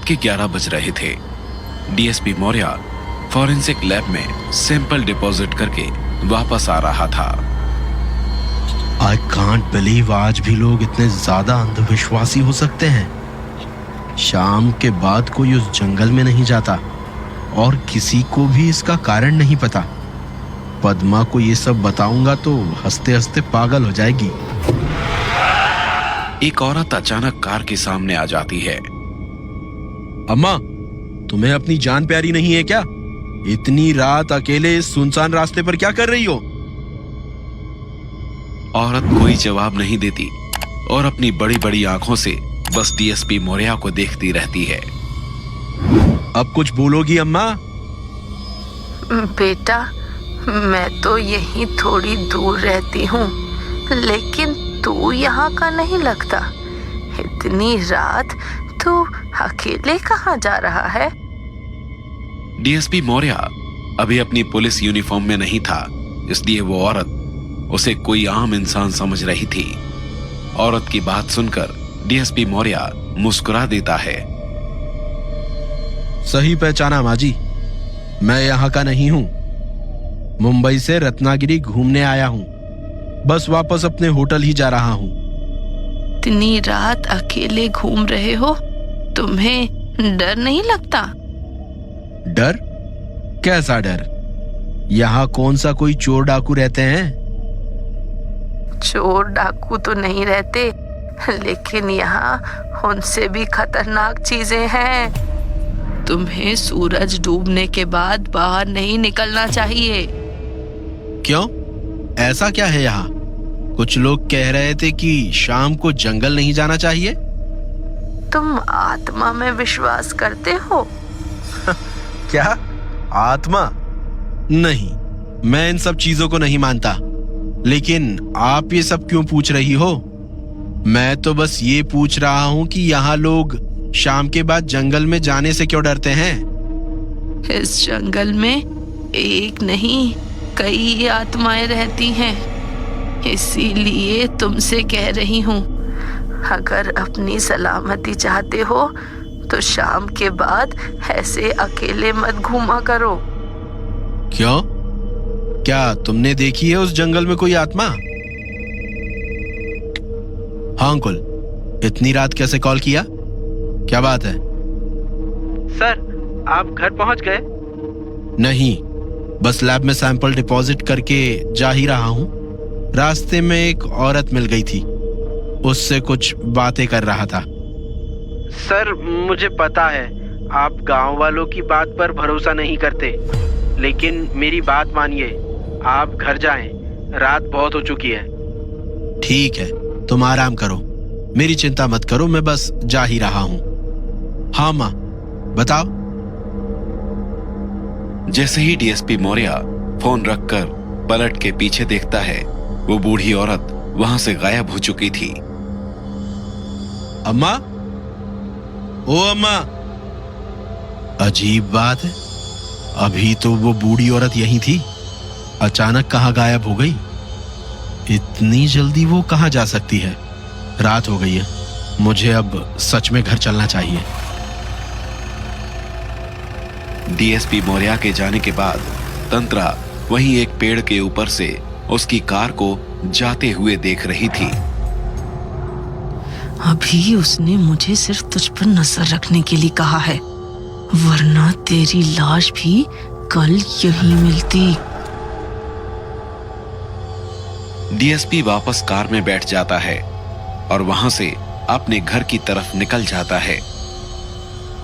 रात के 11 बज रहे थे। डीएसपी मौर्य फॉरेंसिक लैब में सैंपल डिपॉजिट करके वापस आ रहा था। आई कांट बिलीव आज भी लोग इतने ज्यादा अंधविश्वासी हो सकते हैं। शाम के बाद कोई उस जंगल में नहीं जाता और किसी को भी इसका कारण नहीं पता। पद्मा को ये सब बताऊंगा तो हंसते हंसते पागल हो जाएगी। एक औरत अचानक कार के सामने आ जाती है। अम्मा, तुम्हें अपनी जान प्यारी नहीं है क्या? इतनी रात अकेले इस सुनसान रास्ते पर क्या कर रही हो? औरत कोई जवाब नहीं देती और अपनी बड़ी बड़ी आंखों से बस डीएसपी मौर्य को देखती रहती है। अब कुछ बोलोगी अम्मा? बेटा, मैं तो यहीं थोड़ी दूर रहती हूँ, लेकिन तू यहाँ का नहीं लगता। इतनी रात तू अकेले कहाँ जा रहा है? डीएसपी मौर्य अभी अपनी पुलिस यूनिफॉर्म में नहीं था, इसलिए वो औरत उसे कोई आम इंसान समझ रही थी। औरत की बात सुनकर डीएसपी मौर्य मुस्कुरा देता है। सही पहचाना माँ जी, मैं यहाँ का नहीं हूँ। मुंबई से रत्नागिरी घूमने आया हूँ। बस वापस अपने होटल ही जा रहा हूँ। इतनी रात अकेले घूम रहे हो, तुम्हें डर नहीं लगता? डर? कैसा डर? यहाँ कौन सा कोई चोर डाकू रहते हैं? चोर डाकू तो नहीं रहते, लेकिन यहाँ उनसे भी खतरनाक चीजें हैं। तुम्हें सूरज डूबने के बाद बाहर नहीं निकलना चाहिए। क्यों? ऐसा क्या है यहाँ? कुछ लोग कह रहे थे कि शाम को जंगल नहीं जाना चाहिए। तुम आत्मा में विश्वास करते हो? क्या? आत्मा? नहीं, मैं इन सब चीजों को नहीं मानता। लेकिन आप ये सब क्यों पूछ रही हो? मैं तो बस ये पूछ रहा हूँ कि यहाँ लोग शाम के बाद जंगल में जाने से क्यों डरते हैं? इस जंगल में एक नहीं कई आत्माएं रहती हैं, इसीलिए तुमसे कह रही हूँ, अगर अपनी सलामती चाहते हो तो शाम के बाद ऐसे अकेले मत घूमा करो। क्यों? क्या तुमने देखी है उस जंगल में कोई आत्मा? हाँ अंकुल, इतनी रात कैसे कॉल किया? क्या बात है? सर, आप घर पहुंच गए? नहीं, बस लैब में सैंपल डिपॉजिट करके जा ही रहा हूँ। रास्ते में एक औरत मिल गई थी, उससे कुछ बातें कर रहा था। सर, मुझे पता है आप गांव वालों की बात पर भरोसा नहीं करते, लेकिन मेरी बात मानिए, आप घर जाएं, रात बहुत हो चुकी है। ठीक है, तुम आराम करो, मेरी चिंता मत करो, मैं बस जा ही रहा हूँ। हाँ माँ, बताओ। जैसे ही डीएसपी मौर्य फोन रखकर पलट के पीछे देखता है, वो बूढ़ी औरत वहां से गायब हो चुकी थी। अम्मा, ओ अम्मा। अजीब बात है, अभी तो वो बूढ़ी औरत यहीं थी, अचानक कहाँ गायब हो गई? इतनी जल्दी वो कहाँ जा सकती है? रात हो गई है, मुझे अब सच में घर चलना चाहिए। डीएसपी मौर्य के जाने के बाद तंत्रा वहीं एक पेड़ के ऊपर से उसकी कार को जाते हुए देख रही थी। अभी उसने मुझे सिर्फ तुझ पर नजर रखने के लिए कहा है, वरना तेरी लाश भी कल यहीं मिलती। डीएसपी वापस कार में बैठ जाता है और वहां से अपने घर की तरफ निकल जाता है।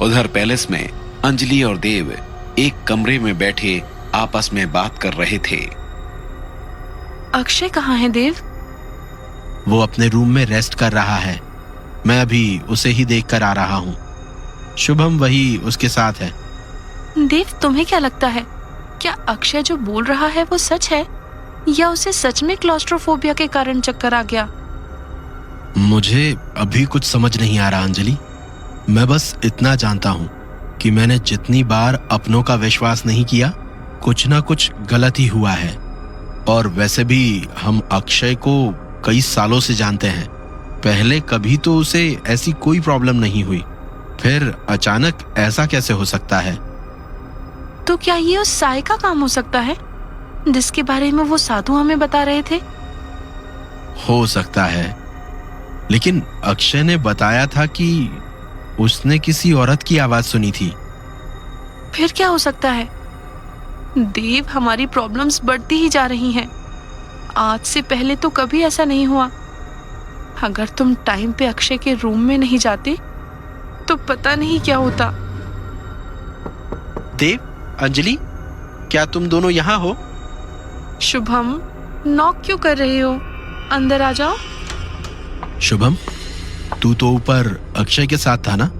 उधर पैलेस में अंजलि और देव एक कमरे में बैठे आपस में बात कर रहे थे। अक्षय कहाँ है देव? वो अपने रूम में रेस्ट कर रहा है, मैं अभी उसे ही देख कर आ रहा हूँ। शुभम वही उसके साथ है। देव, तुम्हें क्या लगता है, क्या अक्षय जो बोल रहा है वो सच है, या उसे सच में क्लॉस्ट्रोफोबिया के कारण चक्कर आ गया? मुझे अभी कुछ समझ नहीं आ रहा अंजलि। मैं बस इतना जानता हूँ कि मैंने जितनी बार अपनों का विश्वास नहीं किया, कुछ ना कुछ गलत ही हुआ है। और वैसे भी हम अक्षय को कई सालों से जानते हैं, पहले कभी तो उसे ऐसी कोई प्रॉब्लम नहीं हुई। फिर अचानक ऐसा कैसे हो सकता है? तो क्या ये उस साय का काम हो सकता है जिसके बारे में वो साधु हमें बता रहे थे? हो सकता है, लेकिन अक्षय ने बताया था कि उसने किसी औरत की आवाज सुनी थी। फिर क्या हो सकता है? देव, हमारी प्रॉब्लम्स बढ़ती ही जा रही हैं। आज से पहले तो कभी ऐसा नहीं हुआ। अगर तुम टाइम पे अक्षय के रूम में नहीं जाते तो पता नहीं क्या होता। देव, अंजलि, क्या तुम दोनों यहाँ हो? शुभम, नॉक क्यों कर रहे हो? अंदर आ जाओ। शुभम, तू तो ऊपर अक्षय के साथ था ना,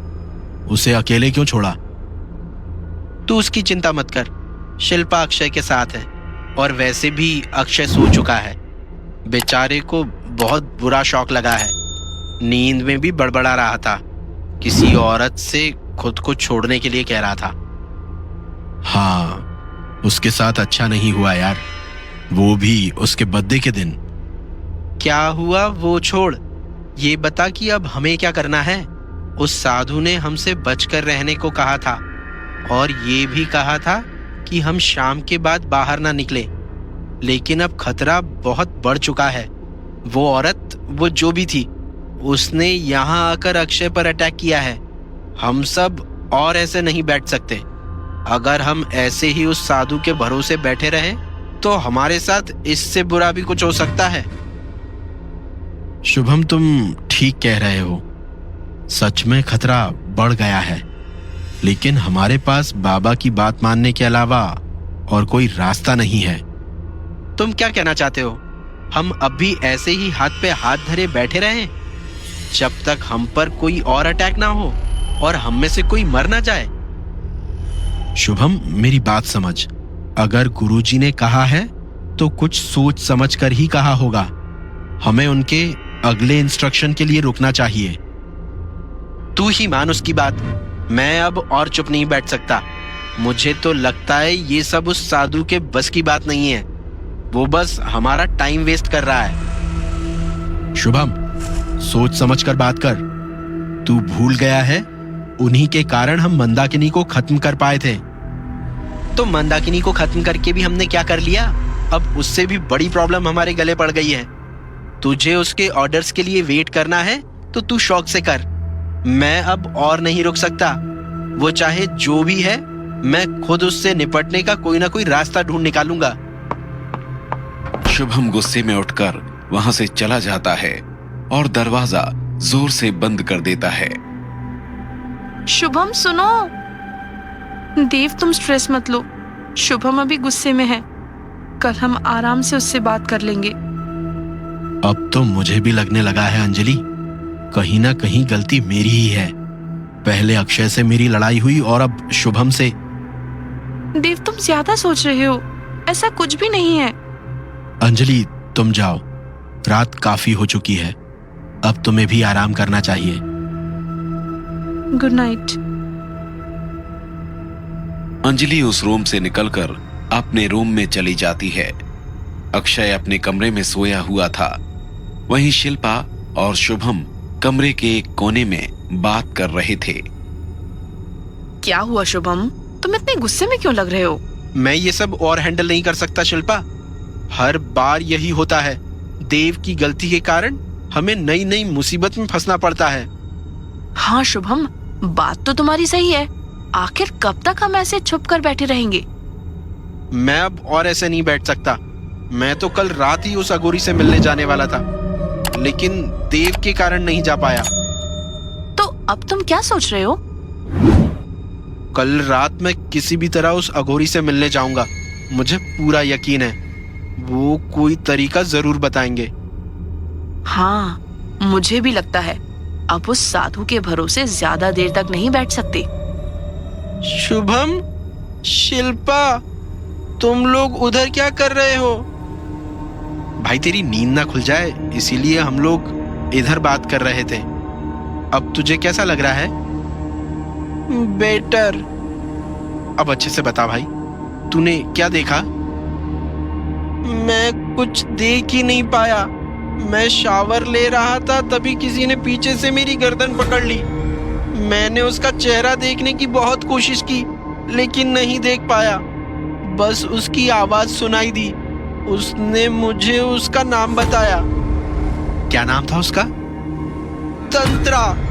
उसे अकेले क्यों छोड़ा? तू उसकी चिंता मत कर, शिल्पा अक्षय के साथ है। और वैसे भी अक्षय सो चुका है। बेचारे को बहुत बुरा शॉक लगा है, नींद में भी बड़बड़ा रहा था, किसी औरत से खुद को छोड़ने के लिए कह रहा था। हाँ, उसके साथ अच्छा नहीं हुआ यार, वो भी उसके बर्थडे के दिन। क्या हुआ वो छोड़, ये बता कि अब हमें क्या करना है? उस साधु ने हमसे बचकर रहने को कहा था और ये भी कहा था कि हम शाम के बाद बाहर ना निकले। लेकिन अब खतरा बहुत बढ़ चुका है। वो औरत, वो जो भी थी, उसने यहाँ आकर अक्षय पर अटैक किया है। हम सब और ऐसे नहीं बैठ सकते। अगर हम ऐसे ही उस साधु के भरोसे बैठे रहे तो हमारे साथ इससे बुरा भी कुछ हो सकता है। शुभम, तुम ठीक कह रहे हो, सच में खतरा बढ़ गया है, लेकिन हमारे पास बाबा की बात मानने के अलावा और कोई रास्ता नहीं है। तुम क्या कहना चाहते हो? हम अब भी ऐसे ही हाथ पे हाथ धरे बैठे रहें जब तक हम पर कोई और अटैक ना हो और हम में से कोई मर ना जाए? शुभम, मेरी बात समझ। अगर गुरुजी ने कहा है तो कुछ सोच समझ कर ही कहा होगा। हमें उनके अगले इंस्ट्रक्शन के लिए रुकना चाहिए। तू ही मान उसकी बात। मैं अब और चुप नहीं बैठ सकता। मुझे तो लगता है ये सब उस साधु के बस की बात नहीं है। वो बस हमारा टाइम वेस्ट कर रहा है। शुभम, सोच समझ कर बात कर। तू भूल गया है, उन्हीं के कारण हम मंदाकिनी को खत्म कर पाए थे। तो मंदाकिनी को खत्म करके भी हमने क्या कर लिया? अब उससे भी बड़ी प्रॉब्लम हमारे गले पड़ गई है। तुझे उसके ऑर्डर्स के लिए वेट करना है तो तू शौक से कर। मैं अब और नहीं रुक सकता। वो चाहे जो भी है, मैं खुद उससे निपटने का कोई ना कोई रास्ता ढूंढ निकालूंगा। शुभम गुस्से में उठकर वहां से चला जाता है और दरवाजा जोर से बंद कर देता है। शुभम, सुनो। देव, तुम स्ट्रेस मत लो। शुभम अभी गुस्से में है। कल हम आराम से उससे बात कर लेंगे। अब तो मुझे भी लगने लगा है अंजलि, कहीं ना कहीं गलती मेरी ही है। पहले अक्षय से मेरी लड़ाई हुई और अब शुभम से। देव, तुम ज्यादा सोच रहे हो। ऐसा कुछ भी नहीं है। अंजलि, तुम जाओ, रात काफी हो चुकी है, अब तुम्हें भी आराम करना चाहिए। Good night. अंजलि उस रूम से निकलकर अपने रूम में चली जाती है। अक्षय अपने कमरे में सोया हुआ था, वहीं शिल्पा और शुभम कमरे के एक कोने में बात कर रहे थे। क्या हुआ शुभम? तुम इतने गुस्से में क्यों लग रहे हो? मैं ये सब और हैंडल नहीं कर सकता शिल्पा। हर बार यही होता है। देव की गलती के कारण हमें नई नई मुसीबत में फंसना पड़ता है। हाँ शुभम, बात तो तुम्हारी सही है। आखिर कब तक हम ऐसे छुप कर बैठे रहेंगे? मैं अब और ऐसे नहीं बैठ सकता। मैं तो कल रात ही उस अघोरी से मिलने जाने वाला था, लेकिन देव के कारण नहीं जा पाया। तो अब तुम क्या सोच रहे हो? कल रात मैं किसी भी तरह उस अघोरी से मिलने जाऊंगा। मुझे पूरा यकीन है वो कोई तरीका जरूर बताएंगे। हाँ, मुझे भी लगता है अब उस साधु के भरोसे ज्यादा देर तक नहीं बैठ सकते। शुभम, शिल्पा, तुम लोग उधर क्या कर रहे हो? भाई, तेरी नींद ना खुल जाए इसीलिए हम लोग इधर बात कर रहे थे। अब तुझे कैसा लग रहा है? बेटर। अब अच्छे से बता भाई, तूने क्या देखा? मैं कुछ देख ही नहीं पाया। मैं शावर ले रहा था तभी किसी ने पीछे से मेरी गर्दन पकड़ ली। मैंने उसका चेहरा देखने की बहुत कोशिश की, लेकिन नहीं देख पाया। बस उसकी आवाज सुनाई दी। उसने मुझे उसका नाम बताया। क्या नाम था उसका? तंत्रा।